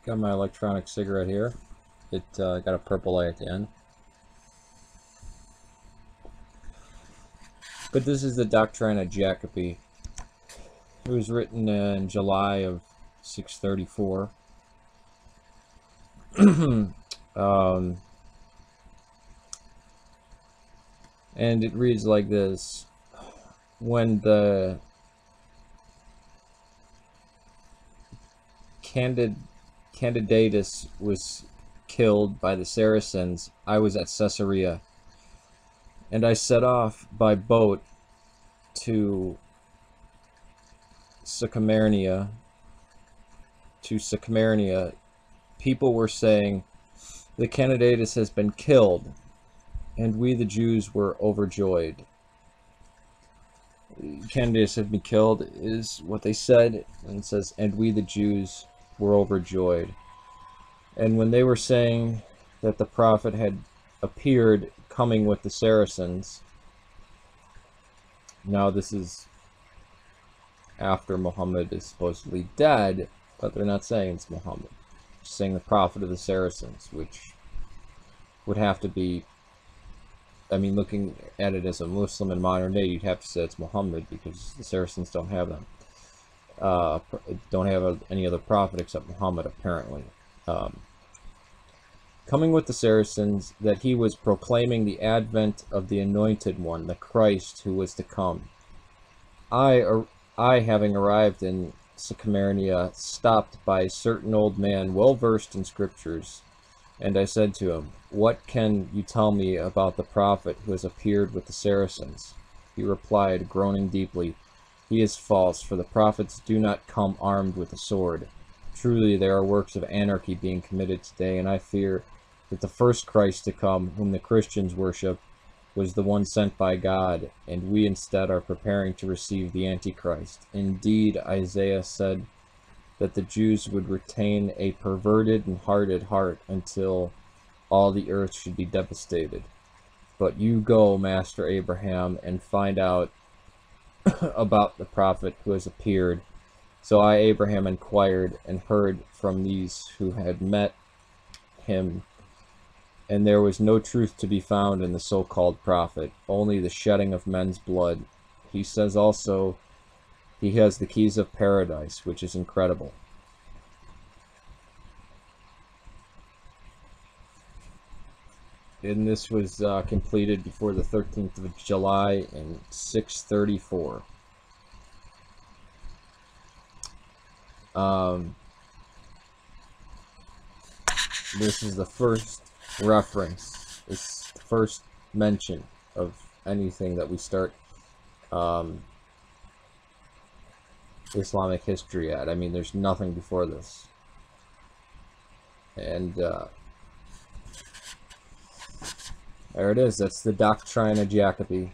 Got my electronic cigarette here. It got a purple light at the end. But this is the Doctrina Jacobi. It was written in July of 634. And it reads like this. When the Candidatus was killed by the Saracens, I was at Caesarea, and I set off by boat to Sycamania. People were saying, the Candidatus has been killed, and we the Jews were overjoyed. Candidatus have been killed is what they said, and it says, and we the Jews were overjoyed. And when they were saying that the prophet had appeared coming with the Saracens, now this is after Muhammad is supposedly dead, but they're not saying it's Muhammad. They're saying the prophet of the Saracens, which would have to be, I mean, looking at it as a Muslim in modern day, you'd have to say it's Muhammad, because the Saracens don't have them. Don't have any other prophet except Muhammad, apparently. Coming with the Saracens, that he was proclaiming the advent of the Anointed One, the Christ who was to come. I having arrived in Sycamania, stopped by a certain old man well versed in scriptures, and I said to him, what can you tell me about the prophet who has appeared with the Saracens? He replied, groaning deeply, he is false, for the prophets do not come armed with a sword. Truly there are works of anarchy being committed today, and I fear that the first Christ to come, whom the Christians worship, was the one sent by God, and we instead are preparing to receive the Antichrist. Indeed, Isaiah said that the Jews would retain a perverted and hardened heart until all the earth should be devastated. But you go, Master Abraham, and find out about the prophet who has appeared. So I, Abraham, inquired and heard from these who had met him, and there was no truth to be found in the so-called prophet, only the shedding of men's blood. He says also he has the keys of paradise, which is incredible. And this was completed before the 13th of July in 634. This is the first reference, it's the first mention of anything that we start Islamic history at. I mean, there's nothing before this. And there it is. That's the Doctrina Jacobi.